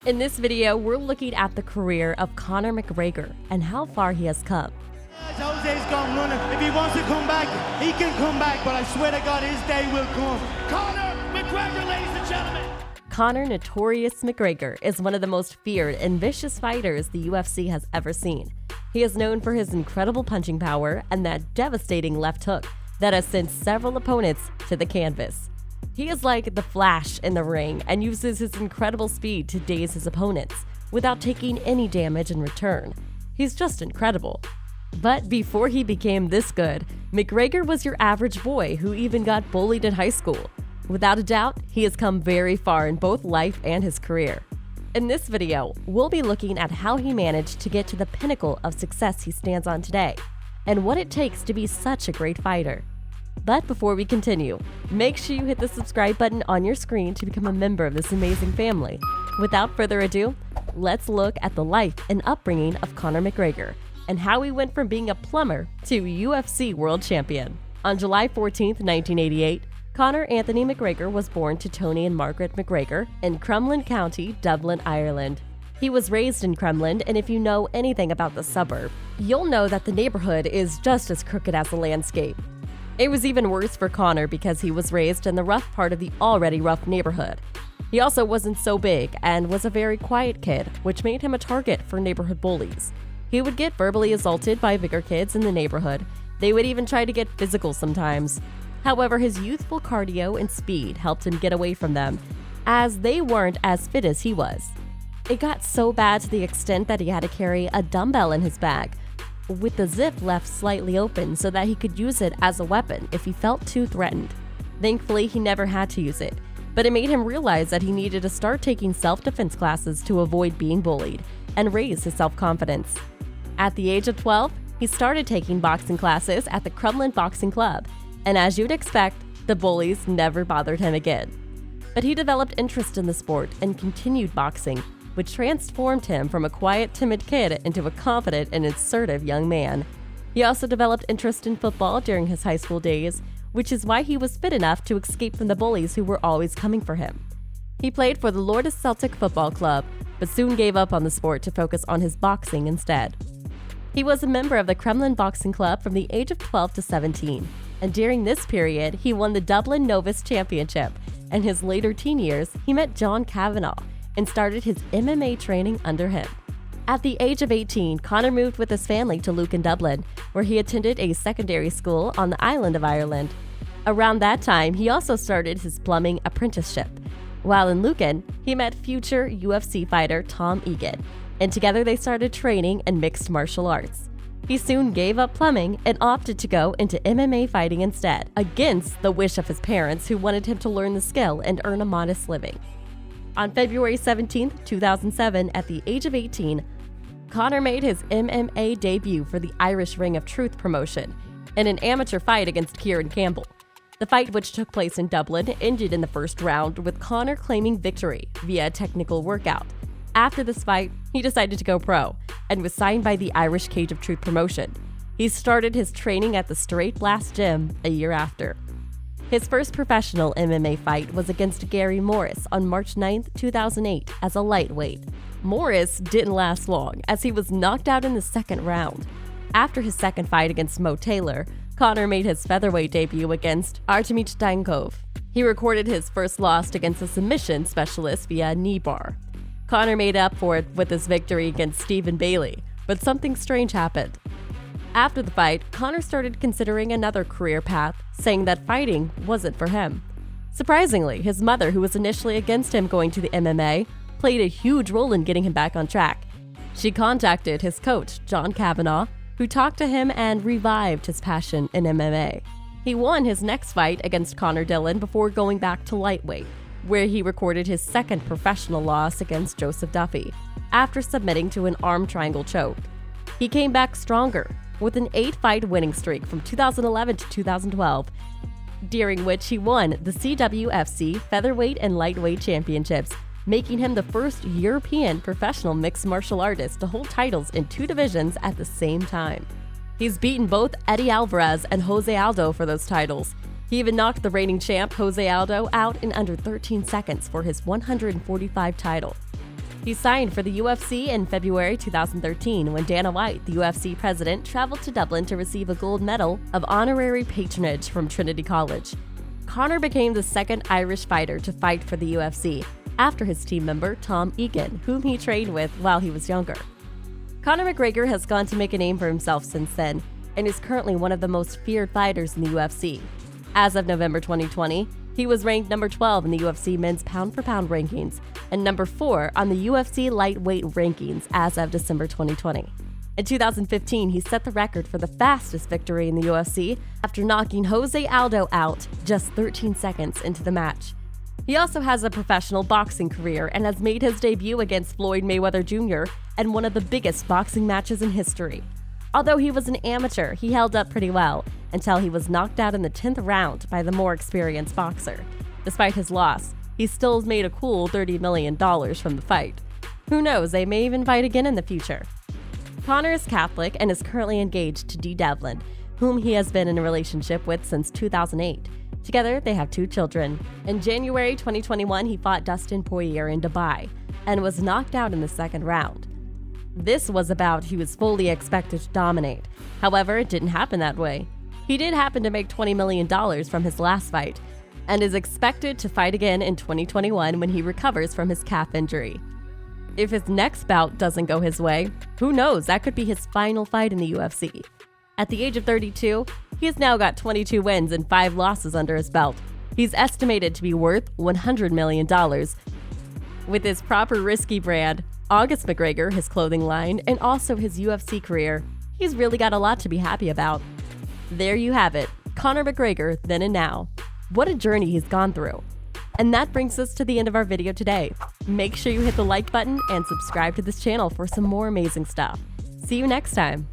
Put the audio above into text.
In this video, we're looking at the career of Conor McGregor and how far he has come. Jose's gone running. If he wants to come back, he can come back, but I swear to God, his day will come. Conor McGregor, ladies and gentlemen. Conor Notorious McGregor is one of the most feared and vicious fighters the UFC has ever seen. He is known for his incredible punching power and that devastating left hook that has sent several opponents to the canvas. He is like the Flash in the ring and uses his incredible speed to daze his opponents without taking any damage in return. He's just incredible. But before he became this good, McGregor was your average boy who even got bullied in high school. Without a doubt, he has come very far in both life and his career. In this video, we'll be looking at how he managed to get to the pinnacle of success he stands on today, and what it takes to be such a great fighter. But before we continue, make sure you hit the subscribe button on your screen to become a member of this amazing family. Without further ado, let's look at the life and upbringing of Conor McGregor and how he went from being a plumber to UFC world champion. On July 14, 1988, Conor Anthony McGregor was born to Tony and Margaret McGregor in Crumlin County, Dublin, Ireland. He was raised in Crumlin, and if you know anything about the suburb, you'll know that the neighborhood is just as crooked as the landscape. It was even worse for Conor because he was raised in the rough part of the already rough neighborhood. He also wasn't so big and was a very quiet kid, which made him a target for neighborhood bullies. He would get verbally assaulted by bigger kids in the neighborhood. They would even try to get physical sometimes. However, his youthful cardio and speed helped him get away from them, as they weren't as fit as he was. It got so bad to the extent that he had to carry a dumbbell in his bag, with the zip left slightly open so that he could use it as a weapon if he felt too threatened. Thankfully, he never had to use it, but it made him realize that he needed to start taking self-defense classes to avoid being bullied and raise his self-confidence. At the age of 12, he started taking boxing classes at the Crumlin Boxing Club, and as you'd expect, the bullies never bothered him again. But he developed interest in the sport and continued boxing, which transformed him from a quiet, timid kid into a confident and assertive young man. He also developed interest in football during his high school days, which is why he was fit enough to escape from the bullies who were always coming for him. He played for the Lourdes Celtic Football Club, but soon gave up on the sport to focus on his boxing instead. He was a member of the Crumlin Boxing Club from the age of 12 to 17, and during this period, he won the Dublin Novice Championship. In his later teen years, he met John Kavanagh and started his MMA training under him. At the age of 18, Conor moved with his family to Lucan, Dublin, where he attended a secondary school on the island of Ireland. Around that time, he also started his plumbing apprenticeship. While in Lucan, he met future UFC fighter Tom Egan, and together they started training in mixed martial arts. He soon gave up plumbing and opted to go into MMA fighting instead, against the wish of his parents who wanted him to learn the skill and earn a modest living. On February 17, 2007, at the age of 18, Conor made his MMA debut for the Irish Ring of Truth promotion in an amateur fight against Kieran Campbell. The fight, which took place in Dublin, ended in the first round with Conor claiming victory via a technical workout. After this fight, he decided to go pro and was signed by the Irish Cage of Truth promotion. He started his training at the Straight Blast Gym a year after. His first professional MMA fight was against Gary Morris on March 9, 2008 as a lightweight. Morris didn't last long as he was knocked out in the second round. After his second fight against Mo Taylor, Conor made his featherweight debut against Artemi Stankov. He recorded his first loss against a submission specialist via a knee bar. Conor made up for it with his victory against Stephen Bailey, but something strange happened. After the fight, Conor started considering another career path, saying that fighting wasn't for him. Surprisingly, his mother, who was initially against him going to the MMA, played a huge role in getting him back on track. She contacted his coach, John Kavanagh, who talked to him and revived his passion in MMA. He won his next fight against Conor Dillon before going back to lightweight, where he recorded his second professional loss against Joseph Duffy, after submitting to an arm triangle choke. He came back stronger, with an 8-fight winning streak from 2011 to 2012, during which he won the CWFC featherweight and lightweight championships, making him the first European professional mixed martial artist to hold titles in 2 divisions at the same time. He's beaten both Eddie Alvarez and Jose Aldo for those titles. He even knocked the reigning champ Jose Aldo out in under 13 seconds for his 145 title. He signed for the UFC in February 2013 when Dana White, the UFC president, traveled to Dublin to receive a gold medal of honorary patronage from Trinity College. Conor became the second Irish fighter to fight for the UFC, after his team member Tom Egan, whom he trained with while he was younger. Conor McGregor has gone to make a name for himself since then, and is currently one of the most feared fighters in the UFC. As of November 2020, he was ranked number 12 in the UFC men's pound-for-pound rankings and number 4 on the UFC lightweight rankings as of December 2020. In 2015, he set the record for the fastest victory in the UFC after knocking Jose Aldo out just 13 seconds into the match. He also has a professional boxing career and has made his debut against Floyd Mayweather Jr. in one of the biggest boxing matches in history. Although he was an amateur, he held up pretty well until he was knocked out in the 10th round by the more experienced boxer. Despite his loss, he still made a cool $30 million from the fight. Who knows, they may even fight again in the future. Conor is Catholic and is currently engaged to Dee Devlin, whom he has been in a relationship with since 2008. Together, they have 2 children. In January 2021, he fought Dustin Poirier in Dubai and was knocked out in the 2nd round. This was a bout he was fully expected to dominate. However, it didn't happen that way. He did happen to make $20 million from his last fight and is expected to fight again in 2021 when he recovers from his calf injury. If his next bout doesn't go his way, who knows, that could be his final fight in the UFC. At the age of 32, he has now got 22 wins and 5 losses under his belt. He's estimated to be worth $100 million. With his proper risky brand, August McGregor, his clothing line, and also his UFC career, he's really got a lot to be happy about. There you have it, Conor McGregor then and now. What a journey he's gone through. And that brings us to the end of our video today. Make sure you hit the like button and subscribe to this channel for some more amazing stuff. See you next time.